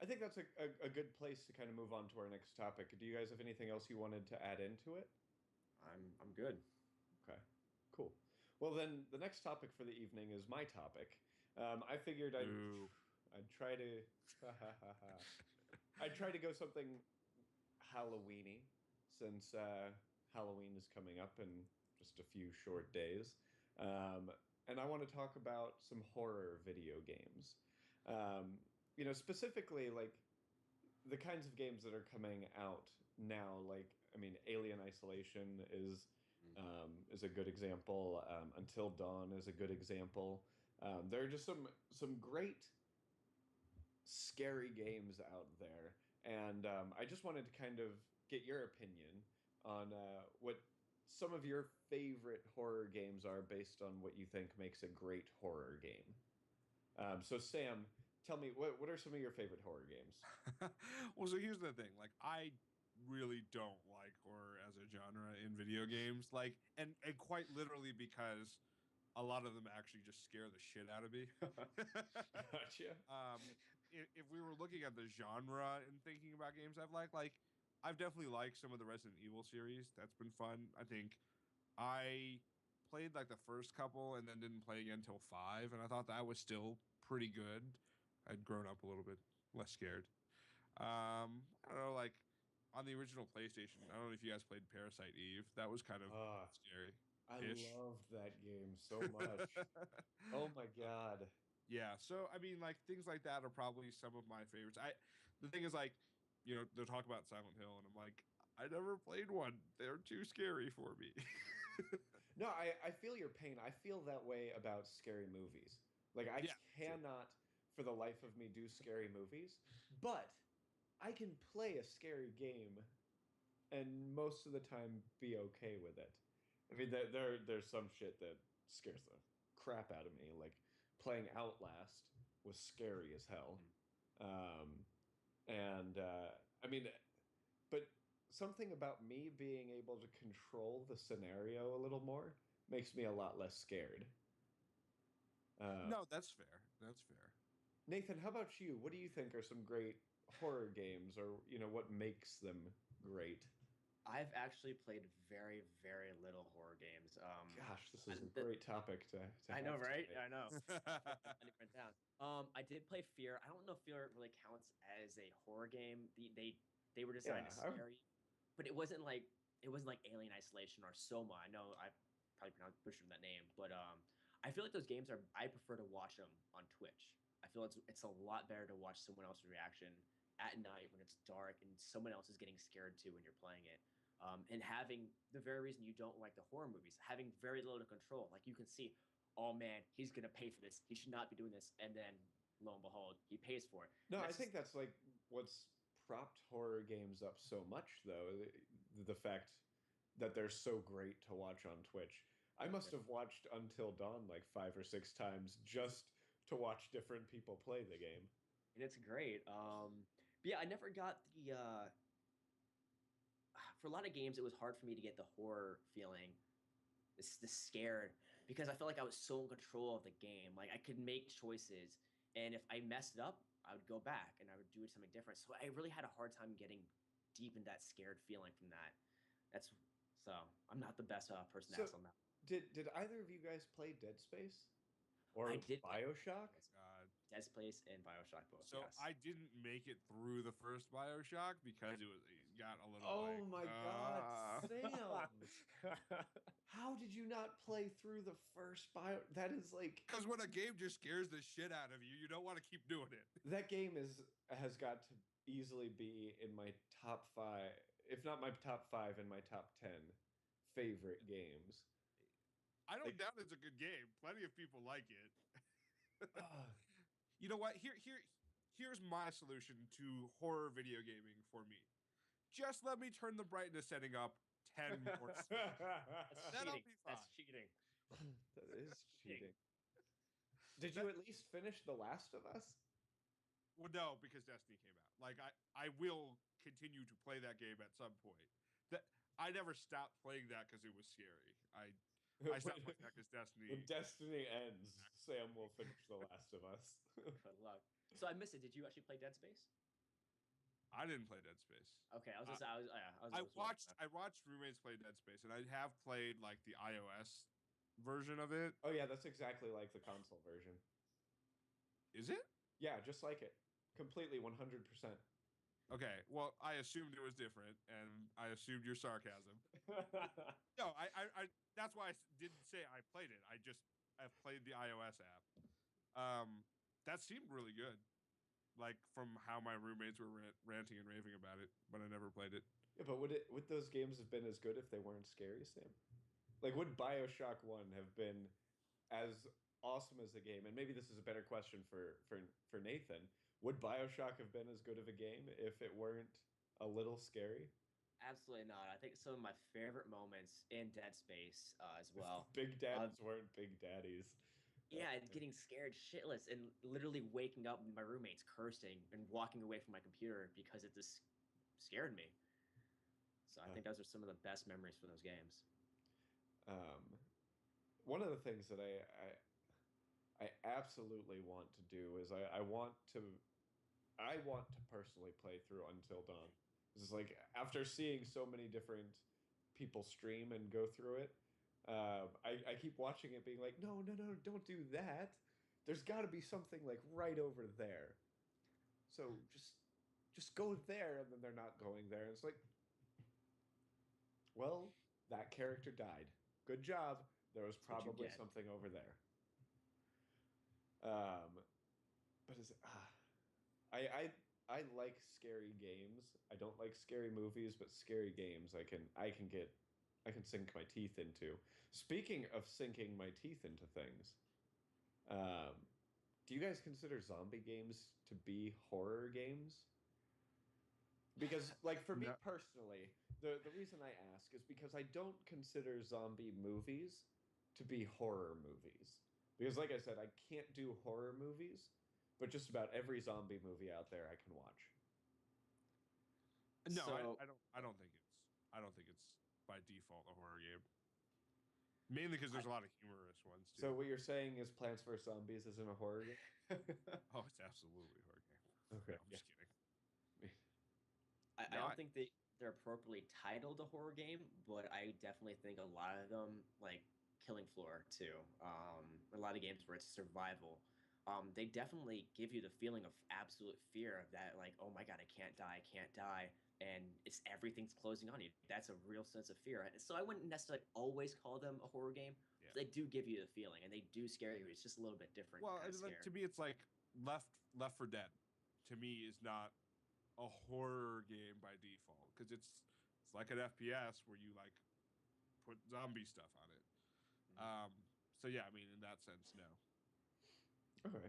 think that's a good place to kind of move on to our next topic. Do you guys have anything else you wanted to add into it? I'm good. Okay, cool. Well, then the next topic for the evening is my topic. I figured Ooh. I'd try to I'd try to go something Halloweeny since Halloween is coming up in just a few short days. Um, and I want to talk about some horror video games. Specifically like the kinds of games that are coming out now. Like, I mean, Alien Isolation is a good example. Until Dawn is a good example. There are just some great scary games out there. And I just wanted to kind of get your opinion on what some of your favorite horror games are based on what you think makes a great horror game. So, Sam, tell me, what are some of your favorite horror games? Well, so here's the thing. Like, I really don't like horror as a genre in video games. Like, and quite literally because a lot of them actually just scare the shit out of me. Gotcha. If we were looking at the genre and thinking about games like I've definitely liked some of the Resident Evil series. That's been fun. I think I played like the first couple and then didn't play again until five, and I thought that was still pretty good. I'd grown up a little bit, less scared. I don't know, like on the original PlayStation, I don't know if you guys played Parasite Eve. That was kind of Ah, I scary-ish. loved that game so much. Oh my God. Yeah, so I mean, like things like that are probably some of my favorites. The thing is, like, they'll talk about Silent Hill, and I'm like, I never played one. They're too scary for me. No, I feel your pain. I feel that way about scary movies. Like, I Yeah, too. cannot, for the life of me, do scary movies, but I can play a scary game and most of the time be okay with it. I mean, there's some shit that scares the crap out of me. Like playing Outlast was scary as hell. Mhm. Um, and I mean, but something about me being able to control the scenario a little more makes me a lot less scared. Uh, No, that's fair. That's fair. Nathan, how about you? What do you think are some great horror games, or what makes them great? I've actually played very, very little horror games. Gosh, this is a And the, great topic to I know, have right? today. I know. That's why I didn't write it down. I did play Fear. I don't know if Fear really counts as a horror game. They were designed to Yeah, scare you, but it wasn't like Alien Isolation or Soma. I know I probably pronounced butchered that name, but I feel like those games are. I prefer to watch them on Twitch. I feel it's a lot better to watch someone else's reaction at night when it's dark and someone else is getting scared too when you're playing it. And having the very reason you don't like the horror movies, having very little to control. Like you can see, oh man, he's gonna pay for this. He should not be doing this. And then lo and behold, he pays for it. no, And I that's think just that's like what's propped horror games up so much, though. The fact that they're so great to watch on Twitch. I must have watched Until Dawn like 5 or 6 times just to watch different people play the game. and it's great. But yeah, I never got the for a lot of games it was hard for me to get the horror feeling, this scared because I felt like I was so in control of the game. Like I could make choices, and if I messed it up, I would go back and I would do something different. So I really had a hard time getting deep in that scared feeling from that. That's so I'm not the best person to ask So, on that. did either of you guys play Dead Space I or did play BioShock? God. Dead Space and Bioshock both. So Yes. I didn't make it through the first BioShock because it got a little Oh like my God, Sam! How did you not play through the first Bio? That is like because when a game just scares the shit out of you, you don't want to keep doing it. that game is has got to easily be in my top five, if not my top five, in my top 10 favorite games. I don't Like, doubt it's a good game. Plenty of people like it. uh, You know what? Here's my solution to horror video gaming for me. Just let me turn the brightness setting up 10 more slots. That's That'll cheating. be That's fine. cheating. that is Cheating. cheating. Did you That at least finish The Last of Us? well, no, because Destiny came out. Like I will continue to play that game at some point. That I never stopped playing that because it was scary. I stopped when, playing that because when Destiny. Destiny ends, Sam will finish The Last of Us. Good luck. So I missed it. Did you actually play Dead Space? I didn't play Dead Space. Okay, I was just I watched roommates play Dead Space, and I have played like the iOS version of it. Oh yeah, that's exactly like the console version. Is it? Yeah, just like it. Completely 100%. Okay. Well, I assumed it was different, and I assumed your sarcasm. No, that's why I didn't say I played it. I've played the iOS app. That seemed really good. Like from how my roommates were ranting and raving about it, but I never played it. Yeah, but would those games have been as good if they weren't scary, Sam? Like, would BioShock 1 have been as awesome as a game? And maybe this is a better question for Nathan. Would BioShock have been as good of a game if it weren't a little scary? Absolutely not. I think some of my favorite moments in Dead Space as well. Big Daddies weren't Big Daddies. Yeah, and getting scared shitless and literally waking up with my roommates cursing and walking away from my computer because it just scared me. So I think those are some of the best memories for those games. One of the things that I absolutely want to do is I want to personally play through Until Dawn. It's like after seeing so many different people stream and go through it, I keep watching it being like, no, don't do that. There's got to be something like right over there. So just go there, and then they're not going there. And it's like, well, that character died. Good job. There was probably something over there. But I like scary games. I don't like scary movies, but scary games I can sink my teeth into. Speaking of sinking my teeth into things, do you guys consider zombie games to be horror games? Because, like, for me personally, the reason I ask is because I don't consider zombie movies to be horror movies. Because, like I said, I can't do horror movies, but just about every zombie movie out there I can watch. No, so, I don't think it's by default a horror game. Mainly because there's a lot of humorous ones too. So what you're saying is Plants vs Zombies isn't a horror game? Oh, it's absolutely a horror game. Okay, no, I'm just kidding. I don't think they're appropriately titled a horror game, but I definitely think a lot of them, like Killing Floor too, a lot of games where it's survival, they definitely give you the feeling of absolute fear of that, like, oh my god, I can't die, and it's everything's closing on you. That's a real sense of fear. So I wouldn't necessarily always call them a horror game. Yeah. They do give you the feeling, and they do scare you. It's just a little bit different. Well, to me, it's like Left 4 Dead. To me, is not a horror game by default because it's like an FPS where you like put zombie stuff on it. Mm-hmm. So yeah, I mean, in that sense, no. Okay.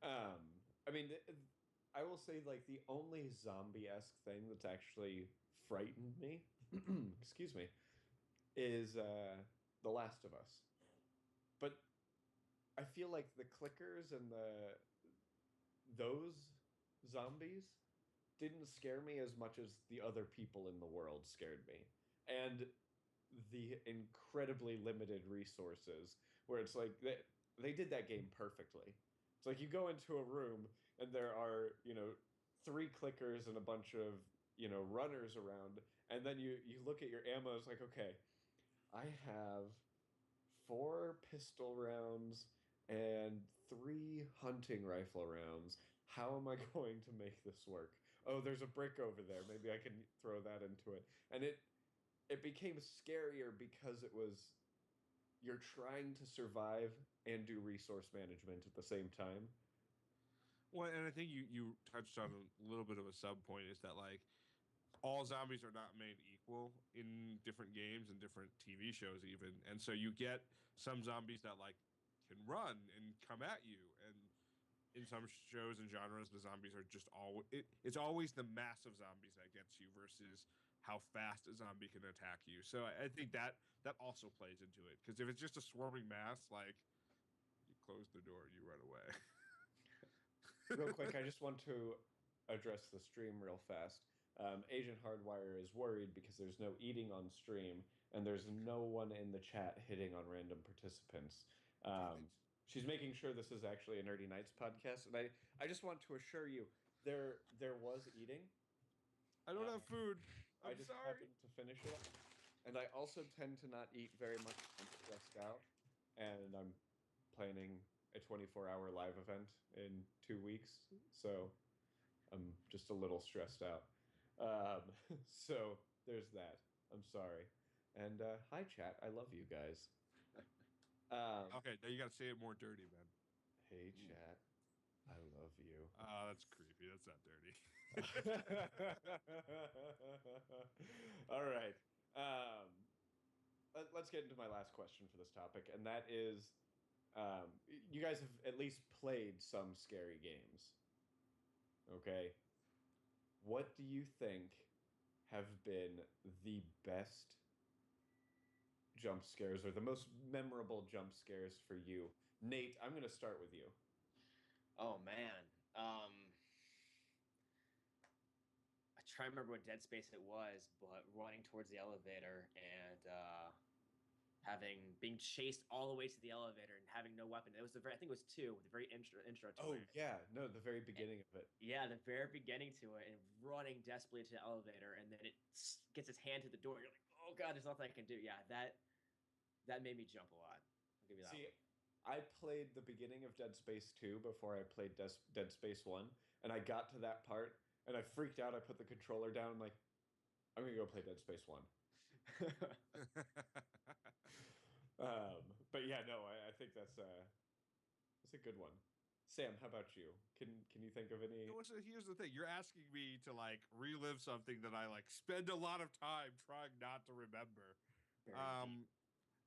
I mean, I will say, like, the only zombie-esque thing that's actually frightened me, excuse me, is The Last of Us. But I feel like the clickers and those zombies didn't scare me as much as the other people in the world scared me. And the incredibly limited resources, where it's like they did that game perfectly. It's like you go into a room and there are, 3 clickers and a bunch of, runners around, and then you look at your ammo, it's like, okay, I have 4 pistol rounds and 3 hunting rifle rounds. How am I going to make this work? Oh, there's a brick over there. Maybe I can throw that into it. And it became scarier because you're trying to survive and do resource management at the same time. Well, and I think you touched on a little bit of a sub point is that, like, all zombies are not made equal in different games and different TV shows even. And so you get some zombies that, like, can run and come at you. And in some shows and genres, the zombies are just it's always the mass of zombies that gets you versus how fast a zombie can attack you. So I think that also plays into it. Because if it's just a swarming mass, like, you close the door, you run away. Real quick, I just want to address the stream real fast. Agent Hardwire is worried because there's no eating on stream, and there's no one in the chat hitting on random participants. She's making sure this is actually a Nerdy Nights podcast, and I just want to assure you, there was eating. I don't have food. I I'm just sorry. happened to finish it, and I also tend to not eat very much when I'm stressed out. And I'm planning a 24-hour live event in 2 weeks, so I'm just a little stressed out. So there's that. I'm sorry. And hi, chat. I love you guys. Okay, now you gotta say it more dirty, man. Hey, chat. I love you. That's creepy. That's not dirty. All right. Let's get into my last question for this topic, and that is, you guys have at least played some scary games. Okay. What do you think have been the best jump scares or the most memorable jump scares for you? Nate, I'm going to start with you. Oh man. I try to remember what Dead Space it was, but running towards the elevator and being chased all the way to the elevator and having no weapon. It was I think it was two, the very intro to Oh, it. yeah. No, the very beginning of it. Yeah, the very beginning to it, and running desperately to the elevator, and then it gets its hand to the door. You're like, oh god, there's nothing I can do. Yeah, that made me jump a lot. I'll give you that See, one. I played the beginning of Dead Space 2 before I played Dead Space 1, and I got to that part, and I freaked out. I put the controller down. I'm like, I'm going to go play Dead Space 1. But yeah, no, I think that's a good one. Sam, how about you? Can you think of any? So here's the thing: you're asking me to like relive something that I like spend a lot of time trying not to remember. Very deep.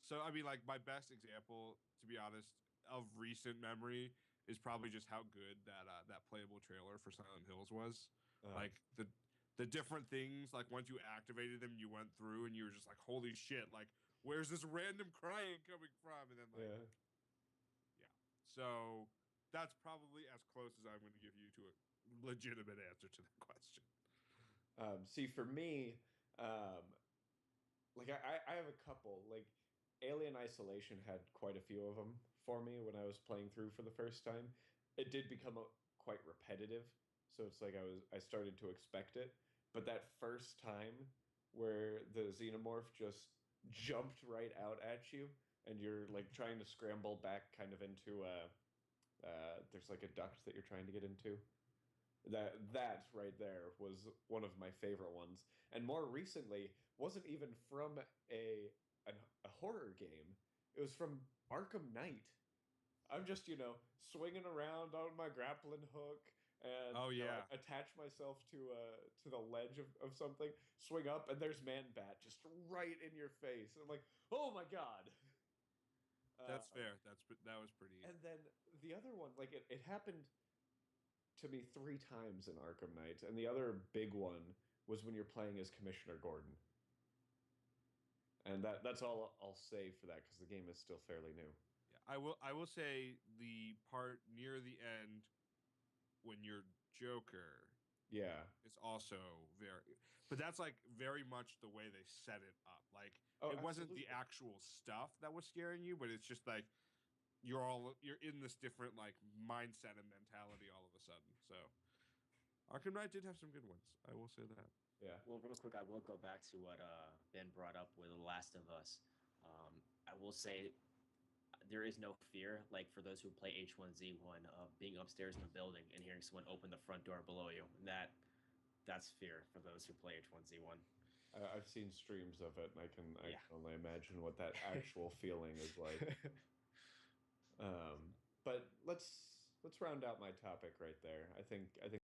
So I mean, like my best example, to be honest, of recent memory is probably just how good that playable trailer for Silent Hills was. Like the different things, like once you activated them, you went through and you were just like, holy shit, like where's this random crying coming from? And then like, yeah. So that's probably as close as I'm going to give you to a legitimate answer to that question. See, for me, like I have a couple. Like Alien Isolation had quite a few of them for me when I was playing through for the first time. It did become quite repetitive, so it's like I started to expect it. But that first time where the xenomorph just jumped right out at you, and you're like trying to scramble back, kind of into there's like a duct that you're trying to get into. That right there was one of my favorite ones, and more recently wasn't even from a horror game. It was from Arkham Knight. I'm just swinging around on my grappling hook and Oh yeah, I attach myself to the ledge of something, swing up, and there's Man Bat just right in your face. And I'm like, oh my god. that's fair. That was pretty. And then the other one, like it happened to me 3 times in Arkham Knight, and the other big one was when you're playing as Commissioner Gordon. And that's all I'll say for that because the game is still fairly new. Yeah, I will say the part near the end when you're Joker Yeah. is also but that's like very much the way they set it up. Like it wasn't absolutely. the actual stuff that was scaring you, but it's just like you're in this different like mindset and mentality all of a sudden. So Arkham Knight did have some good ones. I will say that. Yeah. Well, real quick, I will go back to what Ben brought up with The Last of Us. I will say there is no fear, like for those who play H1Z1, of being upstairs in the building and hearing someone open the front door below you. And that's fear for those who play H1Z1. I've seen streams of it, and I can Yeah. only imagine what that actual feeling is like. But let's round out my topic right there. I think